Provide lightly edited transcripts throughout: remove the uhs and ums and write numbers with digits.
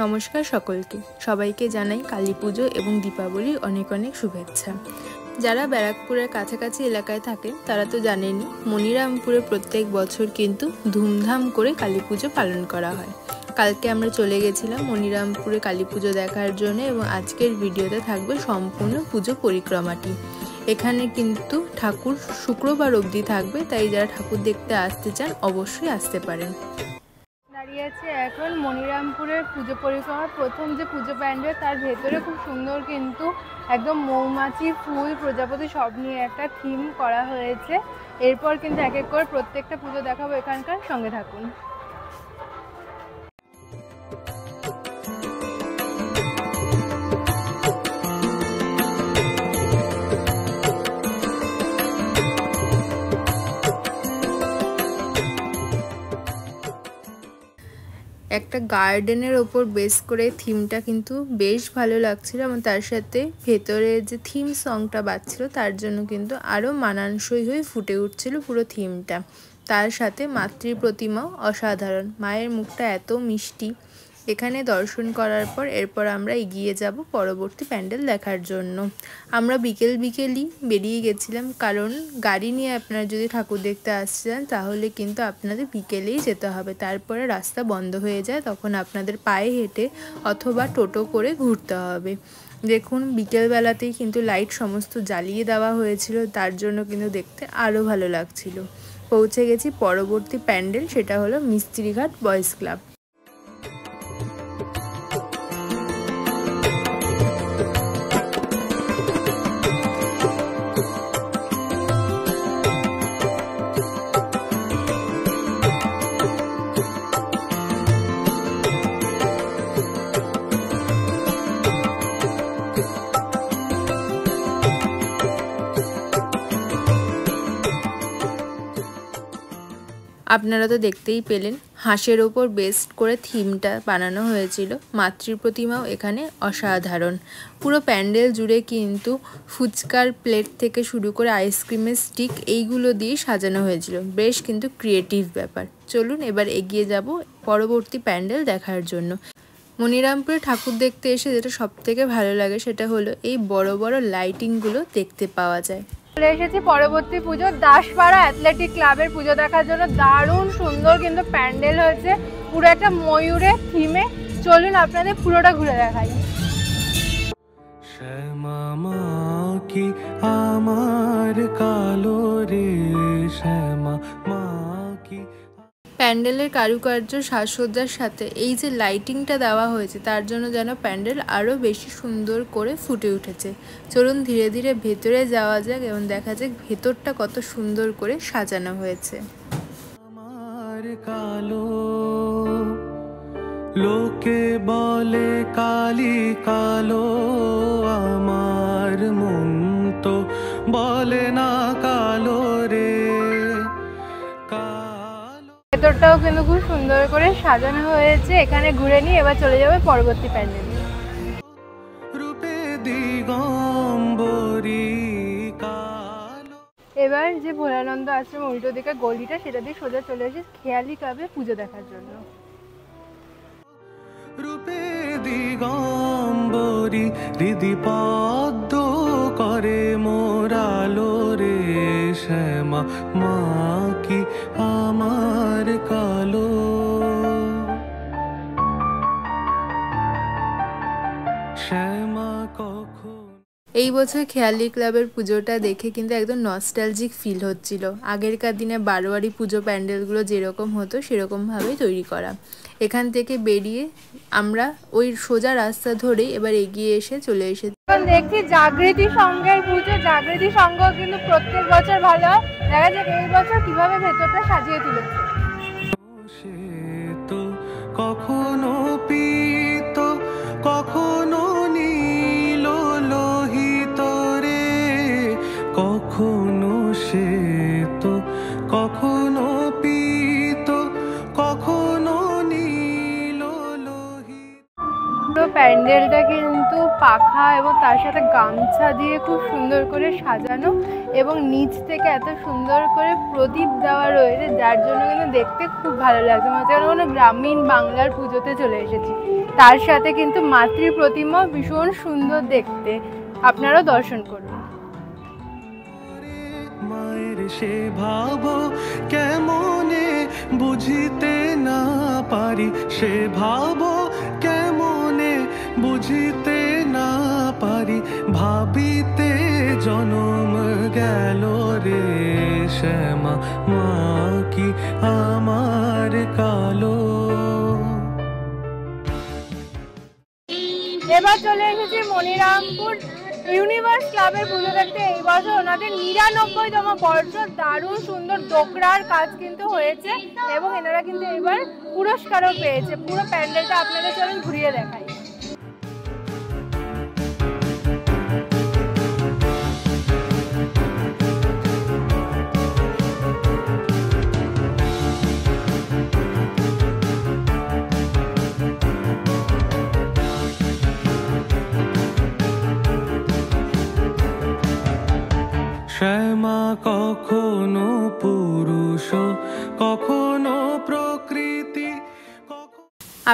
নমস্কার সকলকে, সবাইকে জানাই কালী পুজো এবং দীপাবলির অনেক অনেক শুভেচ্ছা। যারা ব্যারাকপুরের কাছাকাছি এলাকায় থাকেন তারা তো জানেনই, মনিরামপুরে প্রত্যেক বছর কিন্তু ধুমধাম করে কালী পুজো পালন করা হয়। কালকে আমরা চলে গেছিলাম মনিরামপুরে কালী পুজো দেখার জন্য এবং আজকের ভিডিওতে থাকবে সম্পূর্ণ পুজো পরিক্রমাটি। এখানে কিন্তু ঠাকুর শুক্রবার অবধি থাকবে, তাই যারা ঠাকুর দেখতে আসতে চান অবশ্যই আসতে পারেন। দাঁড়িয়ে আছে এখন মনিরামপুরের পুজো পরিক্রমার প্রথম যে পুজো প্যান্ডেল, তার ভেতরে খুব সুন্দর কিন্তু একদম মৌমাছি, ফুল, প্রজাপতি সব নিয়ে একটা থিম করা হয়েছে। এরপর কিন্তু এক এক করে প্রত্যেকটা পুজো দেখাবো, এখানকার সঙ্গে থাকুন। একটা গার্ডেনের ওপর বেস করে থিমটা কিন্তু বেশ ভালো লাগছিল এবং তার সাথে ভেতরে যে থিম সংটা বাজছিল তার জন্য কিন্তু আরও মানানসই হয়ে ফুটে উঠছিল পুরো থিমটা। তার সাথে মাতৃ প্রতিমাও অসাধারণ, মায়ের মুখটা এত মিষ্টি। এখানে দর্শন করার পর এরপর আমরা এগিয়ে যাব পরবর্তী প্যান্ডেল দেখার জন্য। আমরা বিকেলই বেরিয়ে গেছিলাম, কারণ গাড়ি নিয়ে আপনারা যদি ঠাকুর দেখতে আসছেন তাহলে কিন্তু আপনাদের বিকেলেই যেতে হবে, তারপরে রাস্তা বন্ধ হয়ে যায়, তখন আপনাদের পায়ে হেঁটে অথবা টোটো করে ঘুরতে হবে। দেখুন বিকেলবেলাতেই কিন্তু লাইট সমস্ত জ্বালিয়ে দেওয়া হয়েছিল, তার জন্য কিন্তু দেখতে আরও ভালো লাগছিল। পৌঁছে গেছি পরবর্তী প্যান্ডেল, সেটা হলো মিস্ত্রিঘাট বয়েজ ক্লাব। আপনারা তো দেখতেই পেলেন, হাঁসের ওপর বেস করে থিমটা বানানো হয়েছিল। মাতৃ প্রতিমাও এখানে অসাধারণ। পুরো প্যান্ডেল জুড়ে কিন্তু ফুচকার প্লেট থেকে শুরু করে আইসক্রিমের স্টিক এইগুলো দিয়ে সাজানো হয়েছিল। বেশ কিন্তু ক্রিয়েটিভ ব্যাপার। চলুন এবার এগিয়ে যাব পরবর্তী প্যান্ডেল দেখার জন্য। মনিরামপুরে ঠাকুর দেখতে এসে যেটা সব থেকে ভালো লাগে সেটা হলো এই বড় বড় লাইটিংগুলো দেখতে পাওয়া যায়। চলে এসেছি পরবর্তী পুজো দাসপাড়া অ্যাথলেটিক ক্লাবের পুজো দেখার জন্য। দারুণ সুন্দর কিন্তু প্যান্ডেল হয়েছে, পুরো একটা ময়ূরের থিমে। চলুন আপনাদের পুরোটা ঘুরে দেখাই। শ্যামা মা কি আমার কালো রে, শ্যামা মা কি। প্যান্ডেলের কারুকার্য সাজসজ্জার সাথে এই যে লাইটিংটা দেওয়া হয়েছে তার জন্য যেন প্যান্ডেল আরও বেশি সুন্দর করে ফুটে উঠেছে। চলুন ধীরে ধীরে ভেতরে যাওয়া যাক এবং দেখা যাক ভেতরটা কত সুন্দর করে সাজানো হয়েছে। আমার কালো লোকে বলে কালি কালো, আমার মন তো বলে না কালো রে। ভেতরটাও কিন্তু খুব সুন্দর করে সাজানো হয়েছে। এখানে ঘুরে নিয়ে এবার চলে যাবে পরবর্তী প্যান্ডেল। এবার যে ভোলানন্দ আশ্রম উল্টো দিকে গলিটা, সেটা দিয়ে সোজা চলে এসে খেয়ালি ক্লাবে পুজো দেখার জন্য। রূপে দিগম্বরী হৃদি পদ্ম করে মোরালো রে, শ্যামা মা কি আমার কালো। শ্যামা কখন। এই বছর খেয়ালি ক্লাবের পুজোটা দেখে কিন্তু একদম নস্টালজিক ফিল হচ্ছিল। আগেরকার দিনে বারোয়ারি পুজো প্যান্ডেলগুলো যেরকম হতো সেরকমভাবেই তৈরি করা। এখান থেকে বেরিয়ে আমরা ওই সোজা রাস্তা ধরেই এবার এগিয়ে এসে চলে এসেছি। দেখছি জাগৃতি সংঘের পুজো। জাগৃতি সংঘ কিন্তু প্রত্যেক বছর ভালো হয়। দেখা যাক এই বছর কিভাবে ভেতরটা সাজিয়ে তুলেছে। কখনো পিত কখনো নীল লোহিত রে, কখনো শ্বেত কখনো পিত কখনো নীল লোহিত। পুরো প্যান্ডেলটা কিন্তু পাখা এবং তার সাথে গামছা দিয়ে খুব সুন্দর করে সাজানো এবং নিচ থেকে এত সুন্দর করে প্রদীপ দেওয়া রয়েছে, যার জন্য কিন্তু দেখতে খুব ভালো লাগছে। মনে হচ্ছে কোনো গ্রামীণ বাংলার পুজোতে চলে এসেছি। তার সাথে কিন্তু মাতৃ প্রতিমা ভীষণ সুন্দর দেখতে, আপনারাও দর্শন করুন। মায়ের সে ভাবো কেমনে বুঝিতে না পারি, সে ভাবো কেমনে বুঝিতে না পারি, ভাবিতে জনম গেল রে শ্যামা মা কি আমার কালো। এবার চলে এসেছি মনিরামপুর ইউনিভার্স ক্লাবের পুজো দেখতে। এই বছর ওনাদের 99তম বর্ষ, দারুণ সুন্দর ডোকরার কাজ কিন্তু হয়েছে এবং এনারা কিন্তু এবার পুরস্কারও পেয়েছে। পুরো প্যান্ডেলটা আপনাদের চলুন ঘুরিয়ে দেখাই। শ্যামা কখনো পুরুষ কখনো প্রকৃতি।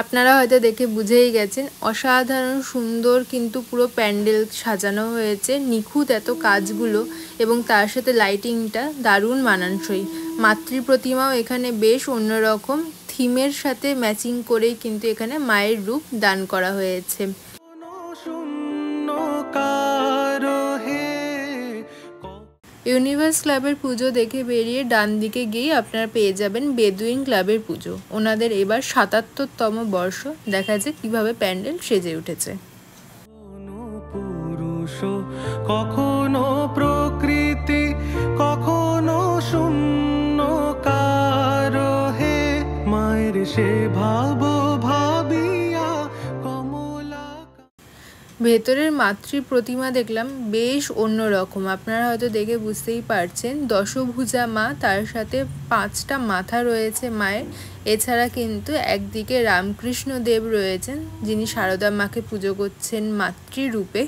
আপনারা হয়তো দেখে বুঝেই গেছেন, অসাধারণ সুন্দর কিন্তু পুরো প্যান্ডেল সাজানো হয়েছে, নিখুঁত এত কাজগুলো এবং তার সাথে লাইটিংটা দারুণ মানানসই। মাতৃ প্রতিমাও এখানে বেশ অন্যরকম থিমের সাথে ম্যাচিং করেই কিন্তু এখানে মায়ের রূপ দান করা হয়েছে। ইউনিভার্স ক্লাবের পুজো দেখে বেরিয়ে ডান দিকে গিয়ে আপনারা পেয়ে যাবেন বেদুইন ক্লাবের পুজো। ওনাদের এবার 77তম বর্ষ। দেখা যায় কিভাবে প্যান্ডেল সেজে উঠেছে। পুরুষ কখনো প্রকৃতি কখনো শূন্য কারো হে, মায়ের সে ভাবো ভাবিয়া কমলা। ভেতরের মাতৃ প্রতিমা দেখলাম বেশ অন্যরকম, আপনারা হয়তো দেখে বুঝতেই পারছেন। দশভুজা মা, তার সাথে 5টা মাথা রয়েছে মায়ের। এছাড়া কিন্তু একদিকে রামকৃষ্ণ দেব রয়েছেন, যিনি সারদা মাকে পুজো করছেন মাতৃরূপে।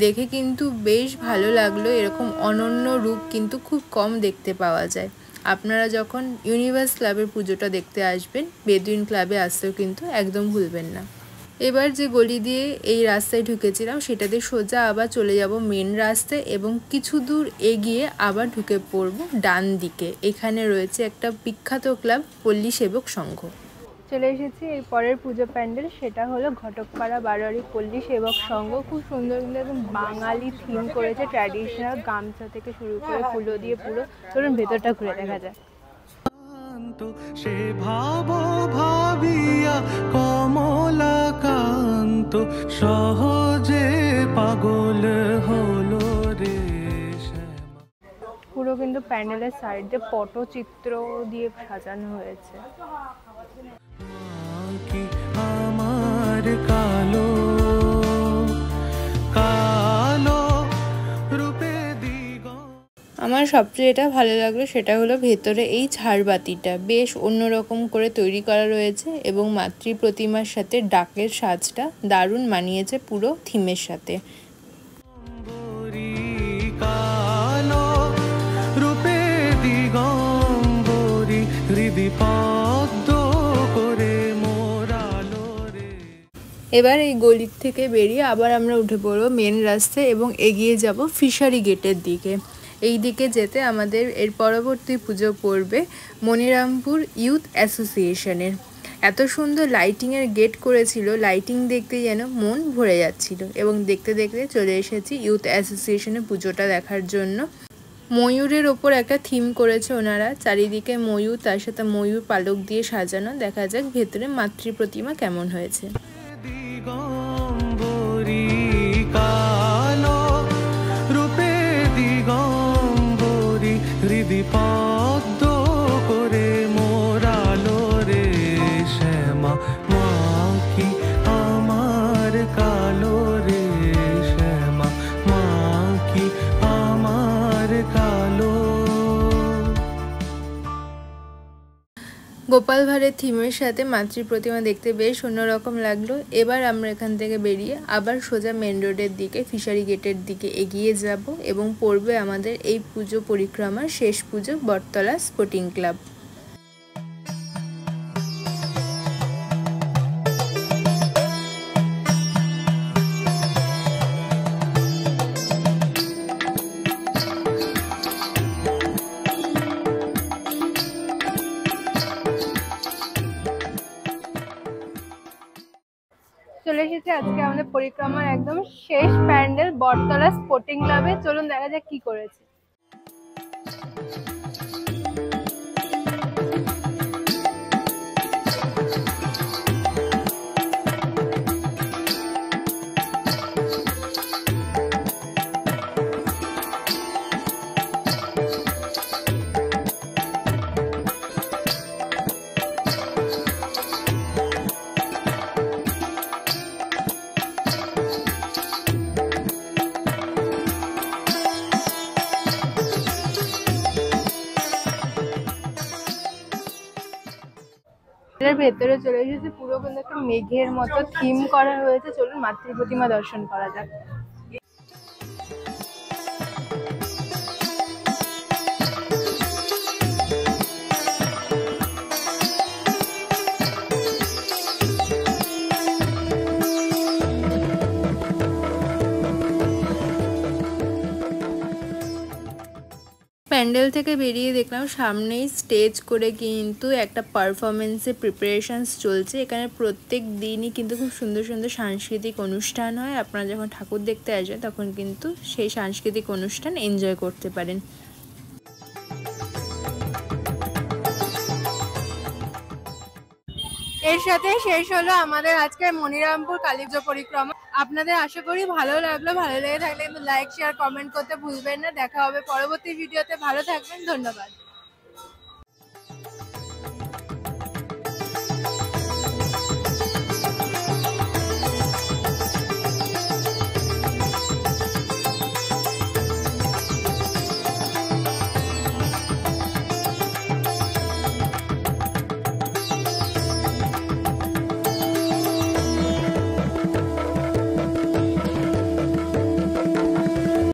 দেখে কিন্তু বেশ ভালো লাগলো, এরকম অনন্য রূপ কিন্তু খুব কম দেখতে পাওয়া যায়। আপনারা যখন ইউনিভার্স ক্লাবের পুজোটা দেখতে আসবেন, বেদুইন ক্লাবে আসতেও কিন্তু একদম ভুলবেন না। এবার যে গলি দিয়ে এই রাস্তায় ঢুকেছিলাম সেটা দিয়ে সোজা আবার চলে যাব মেন রাস্তায় এবং কিছু দূর এগিয়ে আবার ঢুকে পড়ব ডান দিকে। এখানে রয়েছে একটা বিখ্যাত ক্লাব, পল্লী সেবক সংঘ। চলে এসেছি এই পরের পুজো প্যান্ডেল, সেটা হলো ঘটকপাড়া বারোয়ারি পল্লী সেবক সংঘ। খুব সুন্দর কিন্তু একদম বাঙালি থিম করেছে, ট্র্যাডিশনাল গামছা থেকে শুরু করে ফুলো দিয়ে পুরো। চলুন ভেতরটা ঘুরে দেখা যায়। সে ভাবো ভাবিয়া কমলাকান্ত সহজে পাগল হলো রে শ্যামা। পুরো কিন্তু প্যান্ডেলের সাইডে পটচিত্র দিয়ে সাজানো হয়েছে। কি আমার কালো কালো রূপে আমার সবচেয়ে যেটা ভালো লাগলো সেটা হলো ভেতরে এই ঝাড়বাতিটা বেশ অন্যরকম করে তৈরি করা রয়েছে এবং মাতৃ প্রতিমার সাথে ডাকের সাজটা দারুণ মানিয়েছে পুরো থিমের সাথে। এবার এই গলির থেকে বেরিয়ে আবার আমরা উঠে পড়বো মেন রাস্তায় এবং এগিয়ে যাব ফিশারি গেটের দিকে। এই দিকে যেতে আমাদের এর পরবর্তী পুজো পড়বে মনিরামপুর ইউথ অ্যাসোসিয়েশনের। এত সুন্দর লাইটিংয়ের গেট করেছিল, লাইটিং দেখতে যেন মন ভরে যাচ্ছিল এবং দেখতে দেখতে চলে এসেছি ইউথ অ্যাসোসিয়েশনের পুজোটা দেখার জন্য। ময়ূরের ওপর একটা থিম করেছে ওনারা, চারিদিকে ময়ূর, তার সাথে ময়ূর পালক দিয়ে সাজানো। দেখা যাক ভেতরে মাতৃ প্রতিমা কেমন হয়েছে। পদ্ম করে মোরালো রে শ্যামা মা কি আমার কালো রে শ্যামা মা কি আমার কালো। গোপাল ভাঁড়ের থিমের সাথে মাতৃ প্রতিমা দেখতে বেশ অন্যরকম লাগলো। এবার আমরা এখান থেকে বেরিয়ে আবার সোজা মেন রোডের দিকে ফিশারি গেটের দিকে এগিয়ে যাব এবং পড়বে আমাদের এই পুজো পরিক্রমার শেষ পুজো বটতলা স্পোর্টিং ক্লাব। চলে এসেছে আজকে আমাদের পরিক্রমার একদম শেষ প্যান্ডেল বটতলা স্পোর্টিং ক্লাবে। চলুন দেখা যাক কি করেছে। এর ভেতরে চলে এসেছে, পুরো কিন্তু একটা মেঘের মতো থিম করা হয়েছে। চলুন মাতৃ প্রতিমা দর্শন করা যাক। প্যান্ডেল থেকে বেরিয়ে দেখলাম সামনেই স্টেজ করে কিন্তু একটা পারফরমেন্সের প্রিপারেশনস চলছে। এখানে প্রত্যেক দিনই কিন্তু খুব সুন্দর সুন্দর সাংস্কৃতিক অনুষ্ঠান হয়। আপনারা যখন ঠাকুর দেখতে আসবেন তখন কিন্তু সেই সাংস্কৃতিক অনুষ্ঠান এনজয় করতে পারেন। এর সাথে শেষ হলো আমাদের আজকের মনিরামপুর কালীপুজো পরিক্রমা। আপনাদের আশা করি ভালো লাগলো। ভালো লেগে থাকলে কিন্তু লাইক শেয়ার কমেন্ট করতে ভুলবেন না। দেখা হবে পরবর্তী ভিডিওতে। ভালো থাকবেন, ধন্যবাদ।